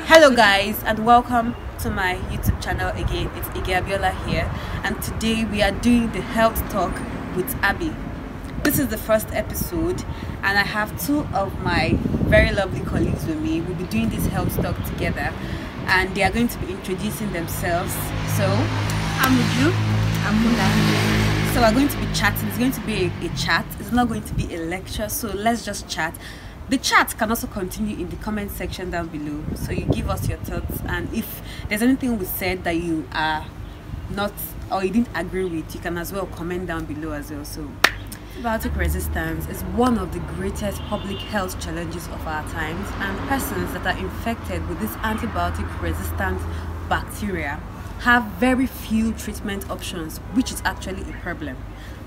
Hello guys, and welcome to my YouTube channel again. It's Abiola here, and today we are doing the health talk with Abby. This is the first episode, and I have two of my very lovely colleagues with me. We'll be doing this health talk together, and they are going to be introducing themselves. So I'm Uju. I'm Mula. So we're going to be chatting. It's going to be a chat. It's not going to be a lecture, so let's just chat. The chat can also continue in the comment section down below, so you give us your thoughts, and if there's anything we said that you are not or you didn't agree with, you can as well comment down below as well. So antibiotic resistance is one of the greatest public health challenges of our times, and persons that are infected with this antibiotic resistant bacteria have very few treatment options, which is actually a problem.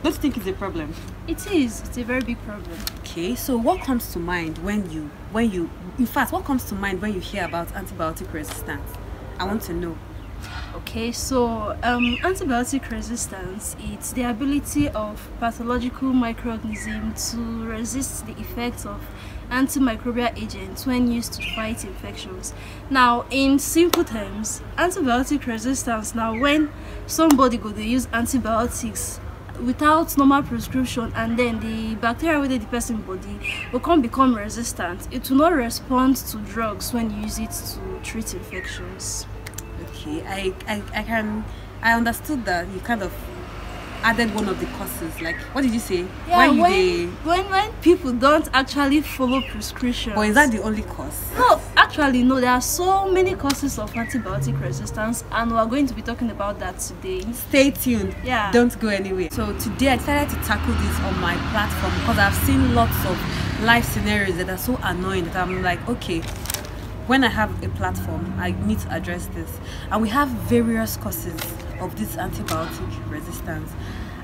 Don't you think it's a problem? It is. It's a very big problem. Okay, so what comes to mind when you what comes to mind when you hear about antibiotic resistance? I want to know. Okay, so antibiotic resistance, it's the ability of pathological microorganisms to resist the effects of antimicrobial agents when used to fight infections. Now, in simple terms, antibiotic resistance, now when somebody go to use antibiotics without normal prescription, and then the bacteria within the person's body will become resistant, it will not respond to drugs when you use it to treat infections. Okay, I understood that you kind of added one of the causes. Like, what did you say? Yeah, when people don't actually follow prescription. But is that the only cause? No, actually no, there are so many causes of antibiotic resistance, and we are going to be talking about that today. Stay tuned. Yeah, don't go anywhere. So today I decided to tackle this on my platform because I've seen lots of life scenarios that are so annoying that I'm like, okay, when I have a platform, I need to address this. And we have various causes of this antibiotic resistance.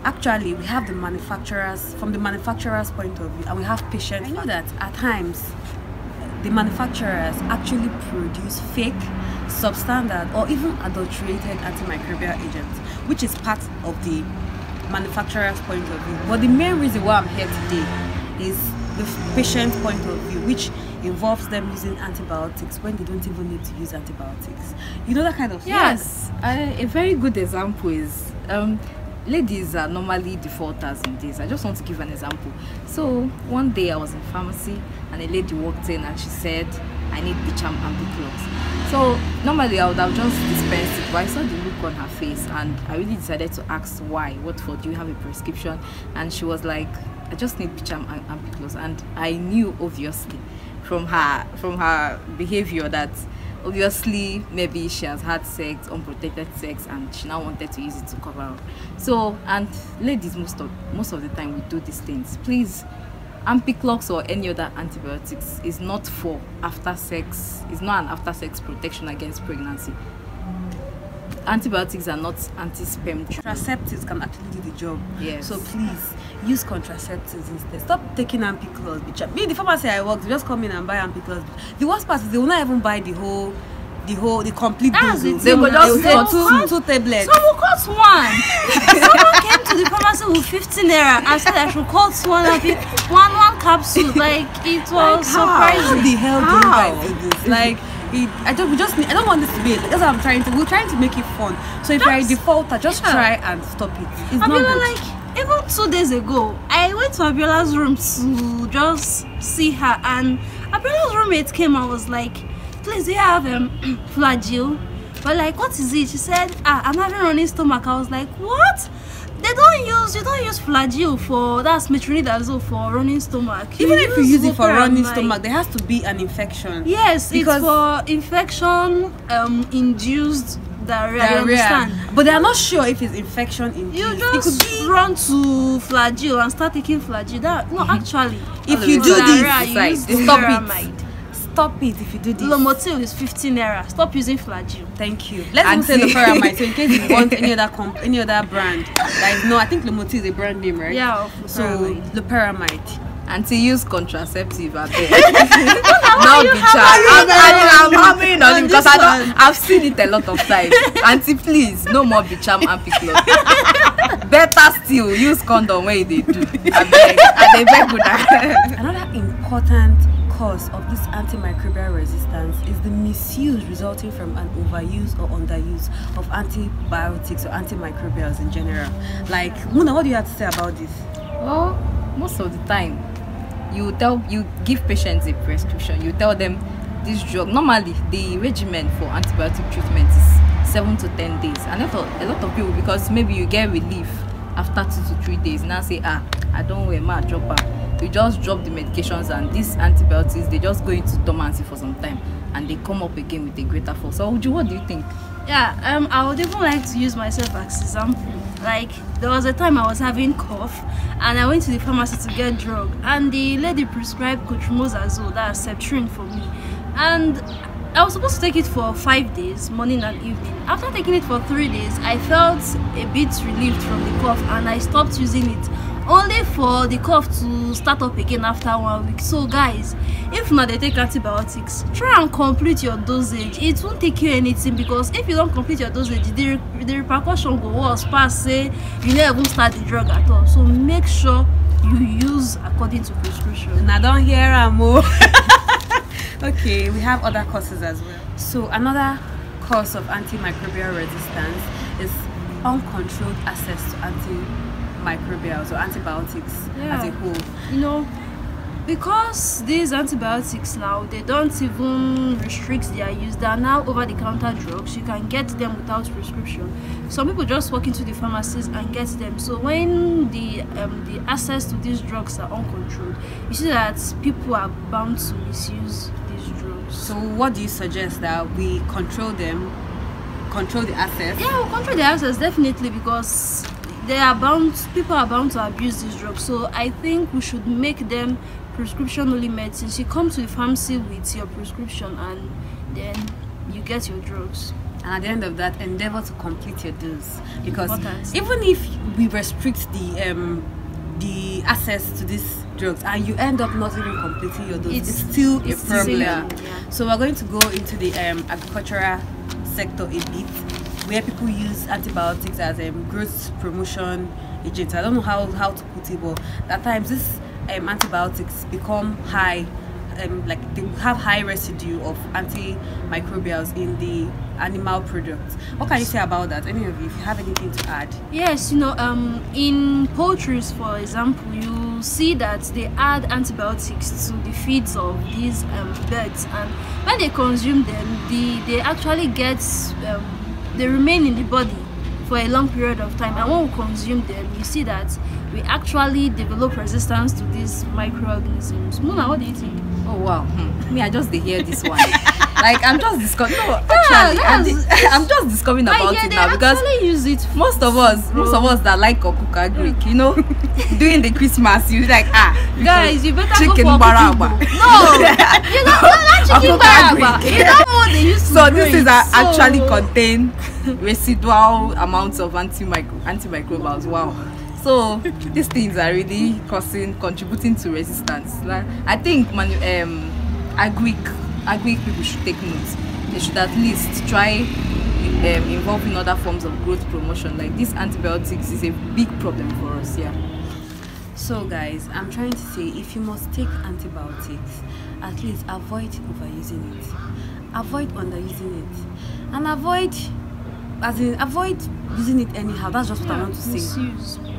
Actually, we have the manufacturers, from the manufacturer's point of view, and we have patients. I know that at times the manufacturers actually produce fake, substandard, or even adulterated antimicrobial agents, which is part of the manufacturer's point of view. But the main reason why I'm here today is the patient's point of view, which involves them using antibiotics when they don't even need to use antibiotics. You know that kind of thing? Yes. A very good example is ladies are normally defaulters in this. I just want to give an example. So one day I was in pharmacy and a lady walked in and she said, I need bicham Ampiclox. So normally I would have just dispensed it, but I saw the look on her face and I really decided to ask why. What for? Do you have a prescription? And she was like, I just need bicham Ampiclox. And I knew obviously from her behavior that obviously maybe she has had sex, unprotected sex, and she now wanted to use it to cover up. So, and ladies most of the time we do these things. Please, Ampiclox or any other antibiotics is not for after sex. It's not an after sex protection against pregnancy. Antibiotics are not anti-sperm. Contraceptives can actually do the job. Yes. So please use contraceptives instead. Stop taking Ampiclox. Me, the pharmacy I work, they just come in and buy Ampiclox. The worst part is they will not even buy the complete dose. They will just say two tablets. So we cut one. Someone came to the pharmacy with 15 naira and said I should cut one capsule. Like, it was surprising. How the hell do you guys do this? Like, I don't want this to be. That's what I'm trying to. We're trying to make it fun. So if you're a defaulter, just try and stop it. It's not good. Like, even 2 days ago, I went to Abiola's room to just see her, and Abiola's roommate came and was like, please, do you have flagyl? But like, what is it? She said, I'm having running stomach. I was like, what? You don't use flagyl for, that's metronidazole for running stomach. Even if you use it for running stomach, there has to be an infection. Yes, because it's for infection induced diarrhea. But they are not sure if it's infection induced. You just run to flagyl and start taking flagyl. No, actually, if you do this, stop it. Stop it if you do this. Lomotil is 15 naira. Stop using flagyl. Thank you. Let's even say Loperamide. So in case you want any other brand, like, no, I think Lomotil is a brand name, right? Yeah. So Loperamide. And to use contraceptive, I bet. Not bicham. I'm hammering on it because I've seen it a lot of times. Auntie, please, no more bicham Ampiclox. Better still, use condom where they do. I beg. And they beg with that. Another important cause of this antimicrobial resistance is the misuse resulting from an overuse or underuse of antibiotics or antimicrobials in general. Like, Muna, what do you have to say about this? Well, most of the time, you give patients a prescription. You tell them this drug. Normally, the regimen for antibiotic treatment is 7 to 10 days. And a lot of people, because maybe you get relief after 2 to 3 days, now say, I don't wear my dropper. You just drop the medications, and these antibiotics, they just go into dormancy for some time, and they come up again with a greater force. So, Uju, what do you think? Yeah, I would even like to use myself as example. Like, there was a time I was having cough, and I went to the pharmacy to get drug, and the lady prescribed cotrimoxazole, that's Septrin, for me. And I was supposed to take it for 5 days, morning and evening. After taking it for 3 days, I felt a bit relieved from the cough, and I stopped using it, only for the cough to start up again after 1 week. So guys, if not they take antibiotics, try and complete your dosage. It won't take you anything, because if you don't complete your dosage, the repercussion go worse past say you never even start the drug at all. So make sure you use according to prescription. And I don't hear more. Okay, we have other causes as well. So another cause of antimicrobial resistance is uncontrolled access to antimicrobials or antibiotics as a whole. Because these antibiotics now, they don't even restrict their use. They are now over-the-counter drugs. You can get them without prescription. Some people just walk into the pharmacies and get them. So when the access to these drugs are uncontrolled, you see that people are bound to misuse these drugs. So what do you suggest, that we control them, control the access? Yeah, we'll control the access, definitely, because people are bound to abuse these drugs. So I think we should make them prescription only medicines. You come to the pharmacy with your prescription, and then you get your drugs. And at the end of that, endeavor to complete your dose, because even if we restrict the access to these drugs and you end up not even completing your dose, it's still a problem. Yeah. So we're going to go into the agricultural sector a bit, where people use antibiotics as growth promotion agents. I don't know how to put it, but at times these antibiotics become high, like they have high residue of antimicrobials in the animal products. What can you say about that? Any of you, if you have anything to add? Yes, in poultry, for example, you see that they add antibiotics to the feeds of these birds, and when they consume them, they actually get they remain in the body for a long period of time, and when we consume them, you see that we actually develop resistance to these microorganisms. Muna, what do you think? Oh wow, me, I just hear this one. Like, I'm just discovering. No, actually, I'm just discovering about it now, because use it. Most of us that like Okuka Greek, during the Christmas, you like guys, you better chicken go for gbara. No, you don't like chicken gbara. You don't know what they used to. So this is actually contain residual amounts of antimicrobials. Wow. So these things are really contributing to resistance. Like, I think agri people should take note. They should at least try involving other forms of growth promotion. Like, these antibiotics is a big problem for us. Yeah. So guys, I'm trying to say, if you must take antibiotics, at least avoid overusing it, avoid underusing it, and avoid using it anyhow. That's just what I want to say.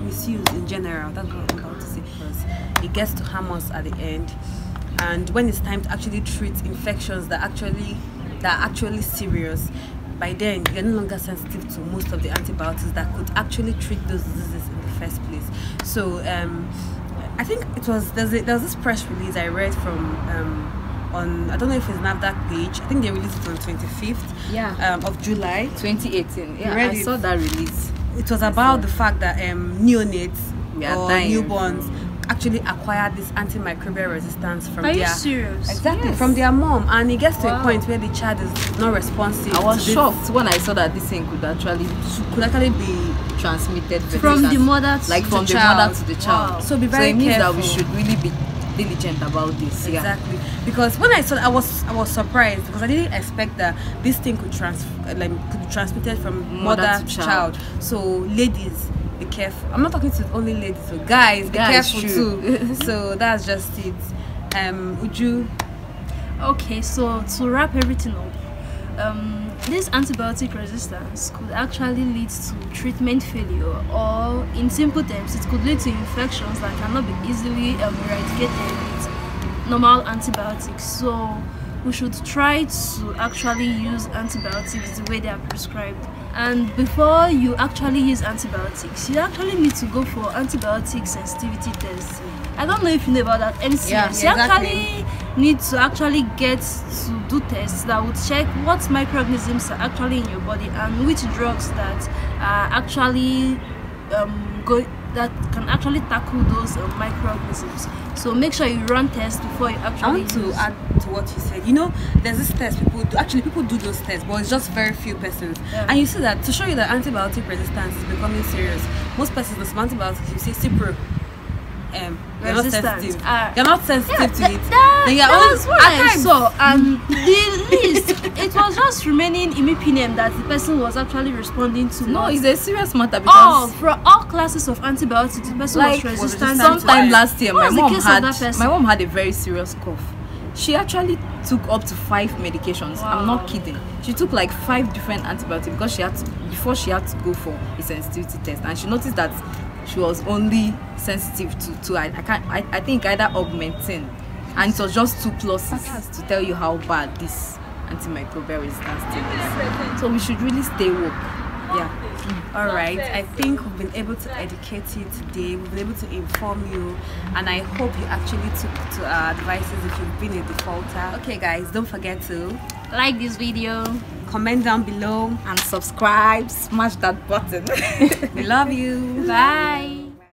Misuse in general. That's what I'm about to say, because it gets to harm us at the end. And when it's time to actually treat infections that are actually serious, by then you're no longer sensitive to most of the antibiotics that could actually treat those diseases in the first place. So I think it was there was this press release I read from on, I don't know if it's NAFDAC page. I think they released it on 25th of July 2018. Yeah, I saw that release. It was about the fact that neonates or newborns actually acquire this antimicrobial resistance from Are you serious? Exactly, yes. From their mom, and it gets to a point where the child is not responsive. I was shocked when I saw that this thing could actually be transmitted from the mother to the mother to the child. Wow. So be very careful. means that we should really be diligent about this. Exactly. Yeah. Because when I saw it, I was surprised, because I didn't expect that this thing could be transmitted from mother to child. So ladies, be careful. I'm not talking to only ladies, so guys, be careful too. So that's just it. Uju, Okay, so to wrap everything up, this antibiotic resistance could actually lead to treatment failure, or in simple terms, it could lead to infections that cannot be easily eradicated with normal antibiotics. So we should try to actually use antibiotics the way they are prescribed. And before you actually use antibiotics, you actually need to go for antibiotic sensitivity tests. I don't know if you know about that, MCS. Yeah, you actually need to actually get to do tests that would check what microorganisms are actually in your body and which drugs that are actually that can actually tackle those microorganisms. So make sure you run tests before you actually I want to add to what you said. You know, there's this test people do. Actually, people do those tests, but it's just very few persons. Yeah. And you see that to show you that antibiotic resistance is becoming serious. Most persons, the antibiotics, you say Cipro. You're not sensitive. You're not sensitive to it. Then you're that's what I saw. And the list, it was just remaining imipinium that the person was actually responding to. No, it's a serious matter because for all classes of antibiotics, the person was resistant. Sometime last year, my mom had a very serious cough. She actually took up to 5 medications. Wow. I'm not kidding. She took like 5 different antibiotics because she had to go for a sensitivity test, and she noticed that she was only sensitive to I think either augmentin, and it was just 2 pluses to tell you how bad this antimicrobial resistance thing is. So we should really stay woke. Yeah. Alright, I think we've been able to educate you today. We've been able to inform you, and I hope you actually took to our advices if you've been a defaulter. Okay guys, don't forget to like this video, comment down below, and subscribe. Smash that button. We love you. Bye.